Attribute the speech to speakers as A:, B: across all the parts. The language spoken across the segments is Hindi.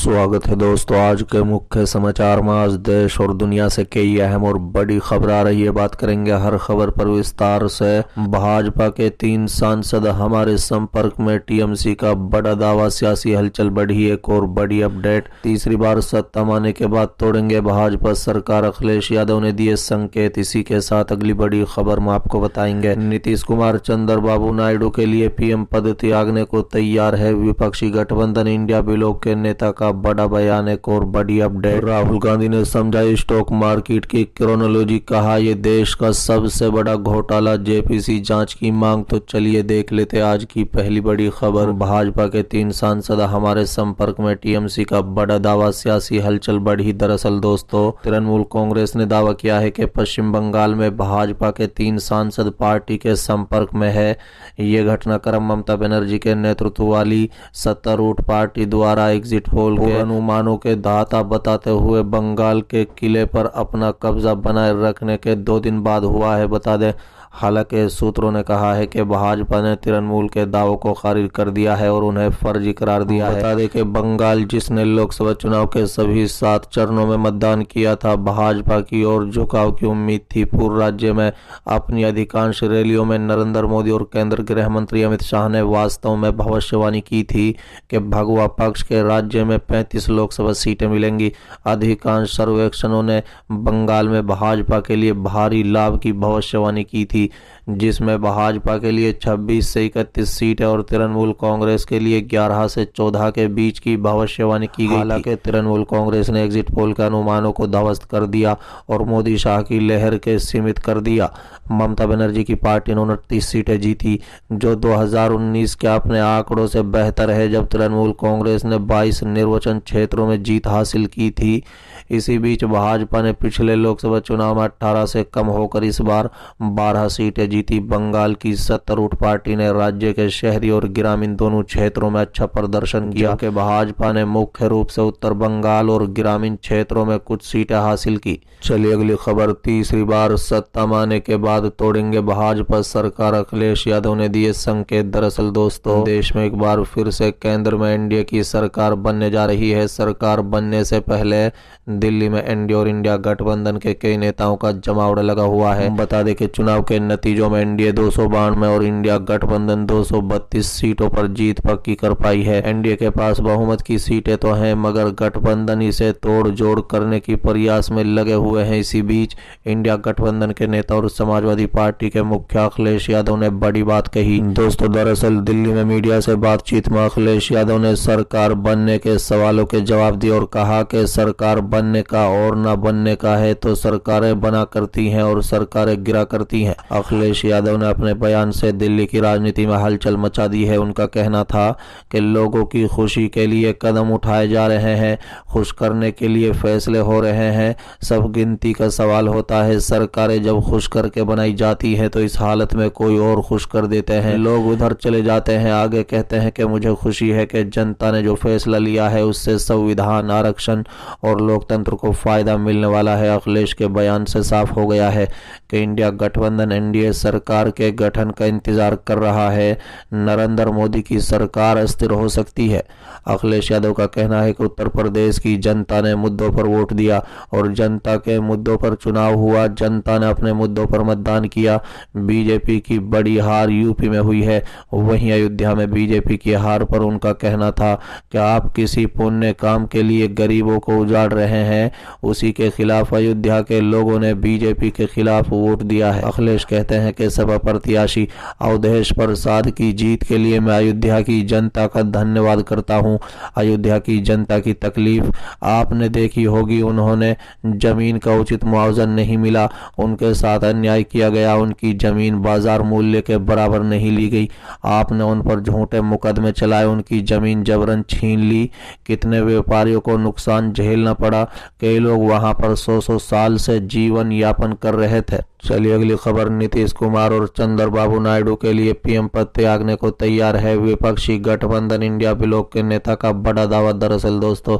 A: स्वागत है दोस्तों। आज के मुख्य समाचार में आज देश और दुनिया से कई अहम और बड़ी खबर आ रही है। बात करेंगे हर खबर पर विस्तार से। भाजपा के 3 सांसद हमारे संपर्क में, टीएमसी का बड़ा दावा, सियासी हलचल बढ़ी। एक और बड़ी अपडेट, तीसरी बार सत्ता माने के बाद तोड़ेंगे भाजपा सरकार, अखिलेश यादव ने दिए संकेत। इसी के साथ अगली बड़ी खबर में आपको बताएंगे। नीतीश कुमार चंद्रबाबू नायडू के लिए पीएम पद त्यागने को तैयार है। विपक्षी गठबंधन इंडिया ब्लॉक के नेता का बड़ा बयान। एक और बड़ी अपडेट, राहुल गांधी ने समझाई स्टॉक मार्केट की क्रोनोलॉजी, कहा यह देश का सबसे बड़ा घोटाला, जेपीसी जांच की मांग। तो चलिए देख लेते आज की पहली बड़ी खबर। भाजपा के 3 सांसद हमारे संपर्क में, टीएमसी का बड़ा दावा, सियासी हलचल बढ़ी। दरअसल दोस्तों, तृणमूल कांग्रेस ने दावा किया है कि पश्चिम बंगाल में भाजपा के 3 सांसद पार्टी के संपर्क में है। ये घटनाक्रम ममता बनर्जी के नेतृत्व वाली सत्तारूढ़ पार्टी द्वारा एग्जिट पोल के अनुमानों के दाता बताते हुए बंगाल के किले पर अपना कब्जा बनाए रखने के 2 दिन बाद हुआ है। बता दें, हालांकि सूत्रों ने कहा है कि भाजपा ने तृणमूल के दावों को खारिज कर दिया है और उन्हें फर्जी करार दिया है। बता दें कि बंगाल, जिसने लोकसभा चुनाव के सभी 7 चरणों में मतदान किया था, भाजपा की ओर झुकाव की उम्मीद थी। पूर्व राज्य में अपनी अधिकांश रैलियों में नरेंद्र मोदी और केंद्रीय गृह मंत्री अमित शाह ने वास्तव में भविष्यवाणी की थी कि भगवा पक्ष के राज्य में 35 लोकसभा सीटें मिलेंगी। अधिकांश सर्वेक्षणों ने बंगाल में भाजपा के लिए भारी लाभ की भविष्यवाणी की थी, जिसमें भाजपा के लिए 26 से 31 सीटें और तृणमूल कांग्रेस के लिए 11 से 14 के बीच की भविष्यवाणी की गई। हालांकि तृणमूल कांग्रेस ने एग्जिट पोल के अनुमानों को ध्वस्त कर दिया और मोदी शाह की लहर के सीमित कर दिया। ममता बनर्जी की पार्टी ने 29 सीटें जीती, जो 2019 के अपने आंकड़ों से बेहतर है, जब तृणमूल कांग्रेस ने 22 निर्वाचन क्षेत्रों में जीत हासिल की थी। इसी बीच भाजपा ने पिछले लोकसभा चुनाव में 18 से कम होकर इस बार 12 सीटें जीती। बंगाल की सत्तारूढ़ पार्टी ने राज्य के शहरी और ग्रामीण दोनों क्षेत्रों में अच्छा प्रदर्शन किया कि भाजपा ने मुख्य रूप से उत्तर बंगाल और ग्रामीण क्षेत्रों में कुछ सीटें हासिल की। चलिए अगली खबर, तीसरी बार सत्ता माने के बाद तोड़ेंगे भाजपा सरकार, अखिलेश यादव ने दिए संकेत। दरअसल दोस्तों, देश में एक बार फिर से केंद्र में एनडीए की सरकार बनने जा रही है। सरकार बनने से पहले दिल्ली में एनडीए और इंडिया गठबंधन के कई नेताओं का जमावड़ा लगा हुआ है। बता दें कि चुनाव के नतीजों में एनडीए 292 और इंडिया गठबंधन 232 सीटों पर जीत पक्की कर पाई है। एनडीए के पास बहुमत की सीटें तो हैं, मगर गठबंधन इसे तोड़ जोड़ करने की प्रयास में लगे हुए हैं। इसी बीच इंडिया गठबंधन के नेता और समाजवादी पार्टी के मुखिया अखिलेश यादव ने बड़ी बात कही। दोस्तों, दरअसल दिल्ली में मीडिया से बातचीत में अखिलेश यादव ने सरकार बनने के सवालों के जवाब दिए और कहा कि सरकार बनने का और न बनने का है तो सरकारें बना करती हैं और सरकारें गिरा करती हैं। अखिलेश यादव ने अपने बयान से दिल्ली की राजनीति में हलचल मचा दी है। उनका कहना था कि लोगों की खुशी के लिए कदम उठाए जा रहे हैं, खुश करने के लिए फैसले हो रहे हैं। सब गिनती का सवाल होता है। सरकारें जब खुश करके बनाई जाती है तो इस हालत में कोई और खुश कर देते हैं, लोग उधर चले जाते हैं। आगे कहते हैं कि मुझे खुशी है कि जनता ने जो फैसला लिया है उससे संविधान, आरक्षण और लोकतंत्र को फायदा मिलने वाला है। अखिलेश के बयान से साफ हो गया है कि इंडिया गठबंधन एनडीए सरकार के गठन का इंतजार कर रहा है। नरेंद्र मोदी की सरकार अस्थिर हो सकती है। अखिलेश यादव का कहना है कि उत्तर प्रदेश की जनता ने मुद्दों पर वोट दिया और जनता के मुद्दों पर चुनाव हुआ। जनता ने अपने मुद्दों पर मतदान किया। बीजेपी की बड़ी हार यूपी में हुई है। वहीं अयोध्या में बीजेपी की हार पर उनका कहना था कि आप किसी पुण्य काम के लिए गरीबों को उजाड़ रहे हैं, उसी के खिलाफ अयोध्या के लोगों ने बीजेपी के खिलाफ वोट दिया है। अखिलेश कहते हैं कि सपा प्रत्याशी अवधेश प्रसाद की जीत के लिए मैं अयोध्या की जनता का धन्यवाद करता हूं। अयोध्या की जनता की तकलीफ आपने देखी होगी। उन्होंने जमीन का उचित मुआवजा नहीं मिला, उनके साथ अन्याय किया गया, उनकी जमीन बाजार मूल्य के बराबर नहीं ली गई। आपने उन पर झूठे मुकदमे चलाए, उनकी जमीन जबरन छीन ली। कितने व्यापारियों को नुकसान झेलना पड़ा। कई लोग वहां पर 100 साल से जीवन यापन कर रहे थे। चलिए अगली खबर, नीतीश कुमार और चंद्रबाबू नायडू के लिए पीएम पद त्यागने को तैयार है विपक्षी गठबंधन इंडिया ब्लॉक के नेता का बड़ा दावा। दरअसल दोस्तों,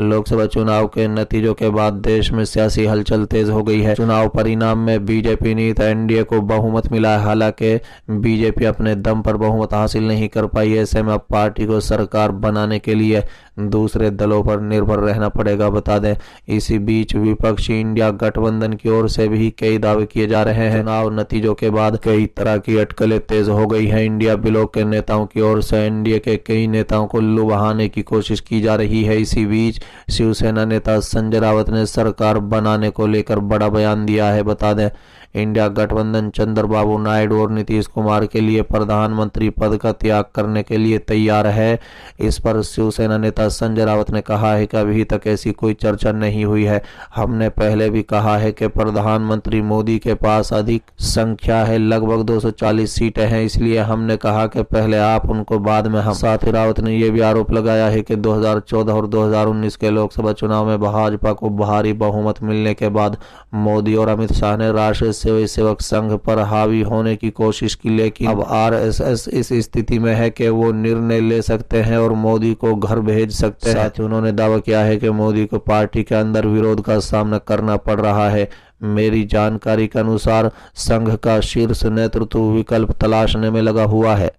A: लोकसभा चुनाव के नतीजों के बाद देश में सियासी हलचल तेज हो गई है। चुनाव परिणाम में बीजेपी नीत एनडीए को बहुमत मिला है। हालांकि बीजेपी अपने दम पर बहुमत हासिल नहीं कर पाई। ऐसे में अब पार्टी को सरकार बनाने के लिए दूसरे दलों पर निर्भर रहना पड़ेगा। बता दें, इसी बीच विपक्षी इंडिया गठबंधन की ओर से भी कई दावे किए जा रहे हैं। चुनाव नतीजों के बाद कई तरह की अटकलें तेज हो गई है। इंडिया ब्लॉक के नेताओं की ओर से एनडीए के कई नेताओं को लुभाने की कोशिश की जा रही है। इसी बीच शिवसेना नेता संजय राउत ने सरकार बनाने को लेकर बड़ा बयान दिया है। बता दें, इंडिया गठबंधन चंद्रबाबू नायडू और नीतीश कुमार के लिए प्रधानमंत्री पद का त्याग करने के लिए तैयार है। इस पर शिवसेना नेता संजय राउत ने कहा है कि अभी तक ऐसी कोई चर्चा नहीं हुई है। हमने पहले भी कहा है कि प्रधानमंत्री मोदी के पास अधिक संख्या है, लगभग 240 सीटें हैं, इसलिए हमने कहा कि पहले आप उनको बाद में हम। साथ ही राउत ने यह भी आरोप लगाया है कि 2014 और 2019 के लोकसभा चुनाव में भाजपा को भारी बहुमत मिलने के बाद मोदी और अमित शाह ने राष्ट्रीय सेवक संघ पर हावी होने की कोशिश की, लेकिन अब आरएसएस इस स्थिति में है कि वो निर्णय ले सकते हैं और मोदी को घर भेज सकते हैं। साथ ही उन्होंने दावा किया है कि मोदी को पार्टी के अंदर विरोध का सामना करना पड़ रहा है। मेरी जानकारी के अनुसार संघ का शीर्ष नेतृत्व विकल्प तलाशने में लगा हुआ है।